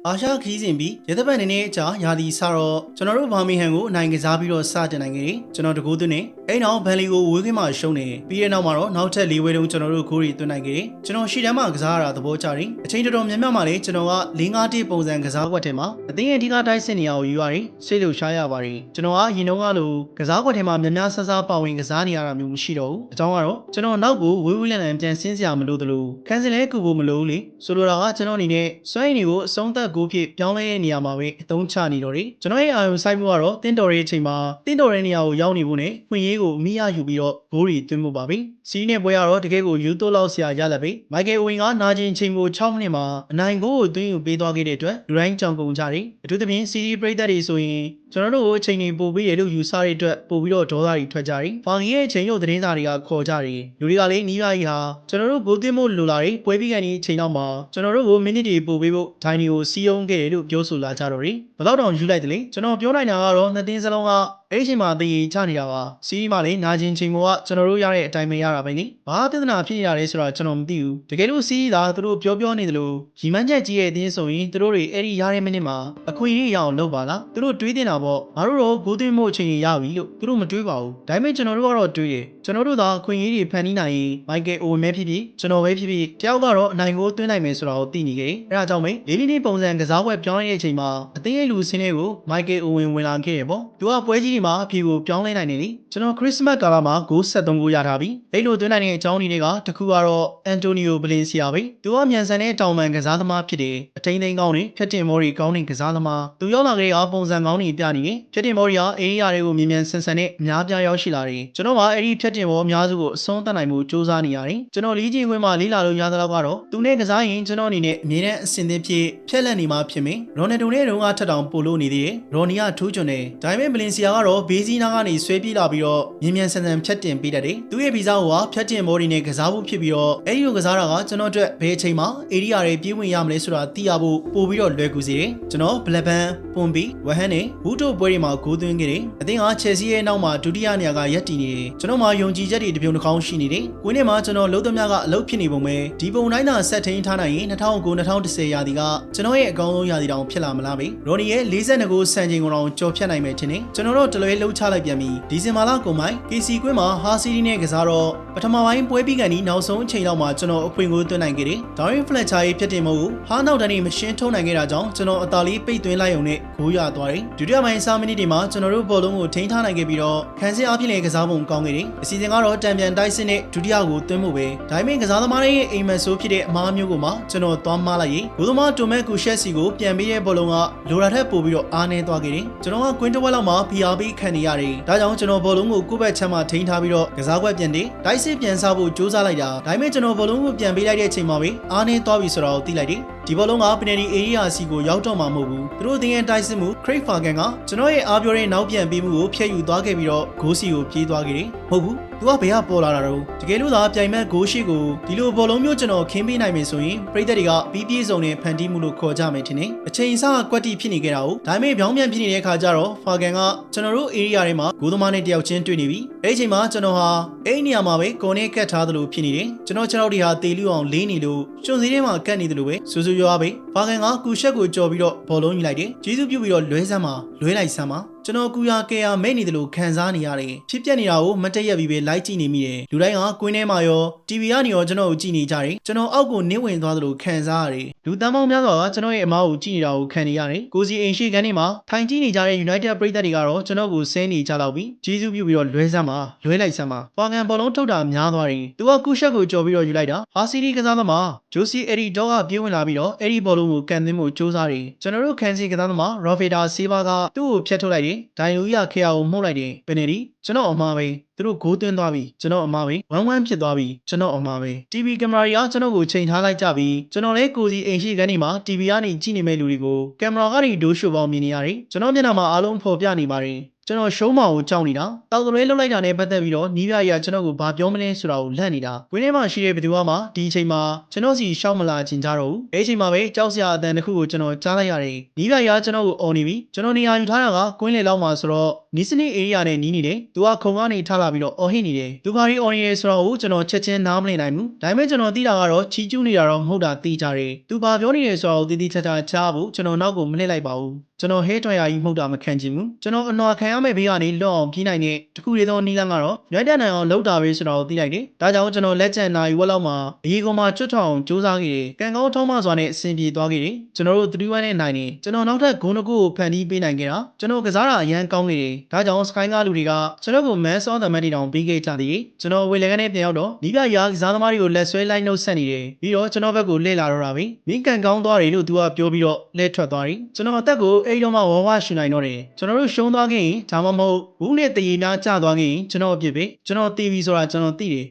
အာရှခီးစဉ်ပြီးရသပတ်နေနေအကြာရာသီစတော့ကျွန်တော်တို့ဘာမီဟန်ကိုနိုင်ကစားပြီးတော့စတင်နိုင်ခဲ့တယ်ကျွန်တော်တကူးသွင်းနေအဲ့နောက်ဘန်လီကိုဝေးခင်းမှာရှုံးနေပြီးတဲ့နောက်မှာတော့နောက်ထပ်၄ဝဲတုံးကျွန်တော်တို့ဂိုးတွေသွင်းနိုင်ခဲ့တယ်ကျွန်တော်ရှီတန်းမှာကစားရတာသဘောကျတယ်အချိန်တော်တော်များများမှာလေကျွန်တော်က4-5တိပုံစံကစားကွက်ထဲမှာအသင်းရဲ့အဓိကတိုက်စစ်နေရာကိုယူရတယ်စိတ်လှုပ်ရှားရပါတယ်ကျွန်တော်ကရင်တော့ကလိုကစားကွက်ထဲမှာများများဆဆပါဝင်ကစားနေရတာမျိုးမရှိတော့ဘူးအကြောင်းကတော့ကျွန်တော်နောက်ကိုဝေးဝေးလန်လန်ပြန်ဆင်းစရာမလိုသလိုခန်းစင်လဲကူဖို့မလိုဘူးလေဆိုလိုတာကကျွန်တော်အနေနဲ့စွမ်းရည်တွေကိုအဆုံးသတ်ဂိုးဖြစ်ပြောင်းလဲနေရာမှာပဲအသုံးချနေတော့တယ်ကျွန်တော်ရဲ့အာရုံစိုက်မှုကတော့တင်းတော်ရဲ့အချိန်မှာတင်းတော်ရဲ့နေရာကိုရောက်နေဖို့နဲ့ခွင့်ရေးကိုအမိရယူပြီးတော့ဂိုးတွေသွင်းဖို့ပါပဲစီးနဲ့ပွဲကတော့တကယ်ကိုယူတိုးလောက်ဆရာရလက်ပဲမိုက်ကယ်အိုဝင်ကနာကျင်ချိန်ကို6မိနစ်မှာအနိုင်ဂိုးကိုသွင်းယူပေးသွားခဲ့တဲ့အတွက်လူတိုင်းကြောင်ကုန်ကြတယ်အထူးသဖြင့်စီးပရိသတ်တွေဆိုရင်ကျွန်တော်တို့ကိုအချိန်တွေပို့ပေးရလို့ယူဆတဲ့အတွက်ပို့ပြီးတော့ဒေါသတွေထွက်ကြတယ်။ဖောင်ကြီးရဲ့အချိန်ရုပ်သတင်းစာတွေကခေါ်ကြတယ်။လူတွေကလည်းနီးပါးကြီးဟာကျွန်တော်တို့ဂိုးသွင်းဖို့လိုလာတယ်။ပွဲပြီးကနေအချိန်တော့မှကျွန်တော်တို့ကိုမိနစ်တွေပို့ပေးဖို့ဒိုင်တွေကိုစီးအောင်ခဲ့တယ်လို့ပြောဆိုလာကြတော့တယ်။ဘယ်တော့တောင်ယူလိုက်တယ်လေ။ကျွန်တော်ပြောနိုင်တာကတော့နှစ်သင်းစလုံးကအဲ့ဒီချိန်မှာတည်ချနေတာပါ။စီးမှလည်းနာကျင်ချိန်ကကျွန်တော်တို့ရတဲ့အတိုင်းပဲရတာပဲလေ။ဘာပြဿနာဖြစ်နေရလဲဆိုတာကျွန်တော်မသိဘူး။တကယ်လို့စီးသာသူတို့ပြောနေတယ်လို့ရီမန်းချက်ကြီးရဲ့အတင်းဆိုရင်သူတို့တွေအဲ့ဒီရတဲ့မိနစ်မှာအခွင့်အရေးရအောင်လုပ်ပါလား။သူတို့တွေးတင်တာပေါ့။ငါတို့တော့ဂိုးသွင်းမှုအချိန်ရပြီလို့သူတို့မတွေးပါဘူးဒါပေမဲ့ကျွန်တော်တို့ကတော့တွေးတယ်ကျွန်တော်တို့သာခွင့်ရေးတွေဖန်တီးနိုင်ရင်မိုက်ကယ်အိုမဲဖြစ်ဖြစ်ကျွန်တော်ပဲဖြစ်ဖြစ်တယောက်ကတော့အနိုင်ကိုသွင်းနိုင်မယ်ဆိုတာကိုသိနေကြတယ်အဲဒါကြောင့်ပဲလေးလေးပုံစံကစားပွဲပြောင်းတဲ့အချိန်မှာအသင်းရဲ့လူစင်းတွေကိုမိုက်ကယ်အိုဝင်လာခဲ့ရပေါ့သူကပွဲကြီးတွေမှာအပြေကိုပြောင်းလဲနိုင်နေလေကျွန်တော်ခရစ်စမတ်ကာလမှာဂိုး73ဂိုးရထားပြီအဲ့လိုသွင်းနိုင်တဲ့အကြောင်းတွေကတခုကတော့အန်တိုနီယိုဘလင်စီယာပဲသူကမြန်ဆန်တဲ့တောင်ပန်ကစားသမားဖြစ်တယ်အထိန်သိမ်းကောင်းနေဖြတ်တင်မော်ရီကောင်းနေကစားသမားသူရောက်လာခဲ့တဲ့ပုံစံကောင်းနေပြနေတယ်ဖြတ်တင်မော်ရီကအေးရတွေကိုမြင်မြန်ဆန်ဆန်နဲ့အများပြားရောက်ရှိလာတယ်ကျွန်တော်ကအဲ့ဒီဖြတ်တင်ပေါ်အများစုကိုအဆုံးသတ်နိုင်မှုစူးစမ်းနေရတယ်ကျွန်တော်လီးချင်းခွင်းမှာလေးလာလို့ရသလောက်ကတော့သူနဲ့ကစားရင်ကျွန်တော်အနေနဲ့အမြဲတမ်းအဆင်သင့်ဖြစ်ဖြက်လက်နေမှာဖြစ်မယ်ရိုနယ်ဒိုနဲ့တုန်းကထက်တောင်ပို့လို့နေသေးတယ်ရိုနီကထိုးချွန်တယ်ဒါပေမဲ့ဘလင်စီယာကတော့ဘေးစီးနာကနေဆွဲပြေးလာပြီးတော့မြင်မြန်ဆန်ဆန်ဖြတ်တင်ပေးတတ်တယ်သူ့ရဲ့ဗီဇာကိုကဖြတ်တင်မော်ဒီနဲ့ကစားဖို့ဖြစ်ပြီးတော့အဲ့ဒီလိုကစားတာကကျွန်တော်အတွက်ဘယ်အချိန်မှာအေရီယာတွေပြေးဝင်ရမလဲဆိုတာသိရဖို့ပို့ပြီးတော့လွယ်ကူစေတယ်ကျွန်တော်ဘလက်ဘန်ပွန်ဘီဝဟန်နဲ့ဝူတိုပွဲတွေမှာဂိုးသွင်းခဲ့တယ်အသင်းကချယ်ဆီရဲ့နောက်မှာဒုတိယနေရာကရပ်တည်နေတယ်ကျွန်တော်မှယုံကြည်ချက်တွေတပြုံတစ်ခေါင်းရှိနေတယ်။ကိုင်းထဲမှာကျွန်တော်လုံးသမျှကအလုပ်ဖြစ်နေပုံပဲဒီပုံတိုင်းသာဆက်ထိန်ထားနိုင်ရင်2009-2010ရာသီကကျွန်တော်ရဲ့အကောင်းဆုံးရာသီတောင်ဖြစ်လာမလားပဲ။ရိုနီရဲ့42ဂိုးစံချိန်ကိုတောင်ကျော်ဖြတ်နိုင်မယ်ထင်တယ်။ကျွန်တော်တို့တလွဲလှုပ်ချလိုက်ပြန်ပြီးဒီဇင်ဘာလကုန်ပိုင်း KC ကွင်းမှာဟာစီဒီနဲ့ကစားတော့ပထမပိုင်းပွဲပြီးကန်ဒီနောက်ဆုံးအချိန်လောက်မှာကျွန်တော်အခွင့်ကိုသွင်းနိုင်ခဲ့တယ်။ဒါရင်ဖလက်ချာရဲ့ဖြစ်တင်မှုကိုဟာနောက်တန်းနေမရှင်းထုံးနိုင်ခဲ့တာကြောင့်ကျွန်တော်အသာလေးပိတ်သွင်းလိုက်ုံနဲ့ဂိုးရသွားတယ်။ဒုတိယပိုင်း10မိနစ်ဒီမှာကျွန်တော်တို့ဘောလုံးကိုထိန်းထားနိုင်ခဲ့ပြီးတော့ခန်းစင်အားဖြင့်လည်းကစားပုံကောင်းခဲ့တယ်။အစီအစဉ်ကတော့တံပြန်တိုက်စစ်နဲ့ဒုတိယကိုသွင်းမှုပဲဒါပေမဲ့ကစားသမားတွေရဲ့အိမ်မက်ဆိုးဖြစ်တဲ့အမားမျိုးကိုမှကျွန်တော်သွားမှားလိုက်ရင်ဘိုးသမားတိုမက်ကူရှက်စီကိုပြန်ပေးတဲ့ဘောလုံးကလိုရာထက်ပိုပြီးတော့အားနည်းသွားခဲ့တယ်ကျွန်တော်ကကွင်းတဝက်လောက်မှာ PRB ခံနေရတယ်ဒါကြောင့်ကျွန်တော်ဘောလုံးကိုကိုယ့်ဘက်ချမ်းမှာထိန်းထားပြီးတော့ကစားကွက်ပြန်တယ်တိုက်စစ်ပြန်စားဖို့ကြိုးစားလိုက်တာဒါပေမဲ့ကျွန်တော်ဘောလုံးကိုပြန်ပေးလိုက်တဲ့အချိန်မှာပဲအားနည်းသွားပြီဆိုတာကိုသိလိုက်တယ်ဒီဘောလုံးကပီနယ်တီအေရီယာစီကိုရောက်တော့မှာမဟုတ်ဘူးသူတို့အသင်းရဲ့တိုက်စစ်မှုခရစ်ဖာဂန်ကကျွန်တော်ရဲ့အားပြောတဲ့နောက်ပြန်ပေးမှုကိုဖျက်ယူသွားခဲ့ပြီးတော့ဂိုးစီကိုပြေးသွားခဲ့တယ်မဟုတ်ဘူးသူကဘယ်ကပေါ်လာတာတော့တကယ်လို့သာပြိုင်မဲ့ဂိုးရှိကိုဒီလိုဘောလုံးမျိုးကျွန်တော်ခင်းပေးနိုင်မယ်ဆိုရင်ပရိသတ်တွေကပြီးပြေးစုံနဲ့ဖန်တီးမှုလို့ခေါ်ကြမယ်ထင်တယ်အချိန်အစကွက်တီဖြစ်နေခဲ့တာကိုဒါပေမဲ့ပြောင်းပြန်ဖြစ်နေတဲ့အခါကျတော့ဖာဂန်ကကျွန်တော်တို့အေရီယာထဲမှာဂိုးသမားနဲ့တယောက်ချင်းတွေ့နေပြီအဲ့ဒီအချိန်မှာကျွန်တော်ဟာအဲ့ဒီနေရာမှာပဲကိုနဲ့ကတ်ထားသလိုဖြစ်နေတယ်ကျွန်တော်တွေဟာတေလူအောင်လေးနေလို့ကျွန်စီထဲမှာကတ်နေတယ်လို့ပဲစူးစူးရွားပဲဖာဂန်ကကူရှက်ကိုကြော်ပြီးတော့ဘောလုံးယူလိုက်တယ်ကျေးဇူးပြုပြီးတော့လွဲစမ်းမှာလွဲလိုက်စမ်းမှာကျွန်တော်ကူရကဲရမဲ့နေတယ်လို့ခံစားနေရတယ်ဖြစ်ပျက်နေတာကိုမတက်ရက်ပြီးပဲလိုက်ကြည့်နေမိတယ်လူတိုင်းကကွင်းထဲမှာရော TV ကနေရောကျွန်တော်ကိုကြည့်နေကြတယ်ကျွန်တော်အောက်ကိုနင်းဝင်သွားသလိုခံစားရတယ်လူတန်းပေါင်းများစွာကကျွန်တော်ရဲ့အမားကိုကြည့်နေတာကိုခံနေရတယ်ကိုစီအိမ်ရှိခန်းထဲမှာထိုင်ကြည့်နေကြတဲ့ United ပရိသတ်တွေကတော့ကျွန်တော်ကိုဆဲနေကြတော့ပြီကျေးဇူးပြုပြီးတော့လွဲစမ်းမှာလွဲလိုက်စမ်းမှာဖာဂန်ဘောလုံးထုတ်တာများသွားတယ်သူကကူရှက်ကိုကြော်ပြီးတော့ယူလိုက်တာဟာစီဒီကစားသမားဂျိုစီအရီဒေါကပြေးဝင်လာပြီးတော့အဲ့ဒီဘောလုံးကိုကန်သွင်းမှုစူးစမ်းတယ်ကျွန်တော်တို့ခန်းစီကစားသမားရော်ဖေတာဆေးဘာကသူ့ကိုဖျက်ထုတ်လိုက်တယ်ဒိုင်လူရခေယာကိုမှုတ်လိုက်တယ်ပင်နယ်ကျွန်တော်အမှားပဲသူတို့ဂိုးသွင်းသွားပြီကျွန်တော်အမှားပဲ1-1ဖြစ်သွားပြီကျွန်တော်အမှားပဲ TV ကင်မရာကြီးကကျွန်တော်ကိုချိန်ထားလိုက်ကြပြီကျွန်တော်လည်းကိုစီအိမ်ရှိခန်းဒီမှာ TV ကနေကြည့်နေမဲ့လူတွေကိုကင်မရာကနေဒိုးရှိုပေါင်းမြင်နေရတယ်ကျွန်တော်မျက်နှာမှာအားလုံးဖော်ပြနေပါတယ်ကျွန်တော်ရှုံးမောင်ကိုကြောက်နေတာတောက်သွဲလှုပ်လိုက်တာနဲ့ပတ်သက်ပြီးတော့နီးပြကြီးကကျွန်တော်ကိုဘာပြောမလဲဆိုတာကိုလန့်နေတာကွင်းထဲမှာရှိတဲ့ဘသူမှဒီအချိန်မှာကျွန်တော်စီရှောက်မလာချင်ကြတော့ဘူးအဲ့အချိန်မှာပဲကြောက်စရာအတန်တစ်ခုကိုကျွန်တော်ကြားလိုက်ရတယ်နီးပြကြီးကကျွန်တော်ကိုအော်နေပြီကျွန်တော်နေရာယူထားတာကကွင်းလေလောက်မှာဆိုတော့ နီးစနစ်အေရီယာနဲ့နီးနေတယ်သူကခုံကနေထလာပြီးတော့အော်ဟစ်နေတယ်သူဘာကြီးအော်နေရဲဆိုတော့ကျွန်တော်ချက်ချင်းနားမလည်နိုင်ဘူးဒါပေမဲ့ကျွန်တော်သိတာကတော့ချီကျူးနေတာတော့မဟုတ်တာသိကြတယ်သူဘာပြောနေလဲဆိုတော့တည်တည်ချာချာကြားဖို့ကျွန်တော်နောက်ကိုမလှည့်လိုက်ပါဘူးကျွန်တော်ဟဲထွက်ရကြီးမှုတ်တာမခံချင်ဘူးကျွန်တော်အနှော်ခံရမယ့်ဘေးကနေလွတ်အောင်ပြေးနိုင်တဲ့တခုရေသောနီးလန်းကတော့ရွက်တက်နိုင်အောင်လှုပ်တာပဲဆိုတော့သိလိုက်တယ်ဒါကြောင့်ကျွန်တော်လက်ကျန်နိုင်ဝက်လောက်မှာအရေးကောင်မှာကျွတ်ထောင်စူးစမ်းခဲ့တယ်ကံကောင်းထောင်းမစွာနဲ့အဆင်ပြေသွားခဲ့တယ်ကျွန်တော်တို့3-1နဲ့နိုင်နေကျွန်တော်နောက်ထပ်ဂုဏ်တစ်ခုကိုဖန်တီးပေးနိုင်ခဲ့တာကျွန်တော်ကစားတာအရန်ကောင်းခဲ့တယ်ဒါကြောင့်စကိုင်းကလူတွေကကျွန်တော်ကိုမန်ဆောသမတ်တီတောင်ပေးခဲ့ကြသည်ကျွန်တော်ဝေလကနေပြန်ရောက်တော့နီးပြရာကစားသမားတွေကိုလက်ဆွဲလိုက်နှုတ်ဆက်နေတယ်ပြီးတော့ကျွန်တော်ဘက်ကိုလှည့်လာတော့တာပဲမင်းကန်ကောင်းသွားတယ်လို့သူကပြောပြီးတော့လှည့်ထွက်သွားတယ်ကျွန်တော်အသက်ကိုအိမ်တော့မှဝဝရှူနိုင်တော့တယ်ကျွန်တော်တို့ရှုံးသွားခဲ့ရင်ဒါမှမဟုတ်ဘူးနဲ့တရေများကျသွားခဲ့ရင်ကျွန်တော်အဖြစ်ပဲကျွန်တော်တီဗီဆိုတာကျွန်တော်သိတယ်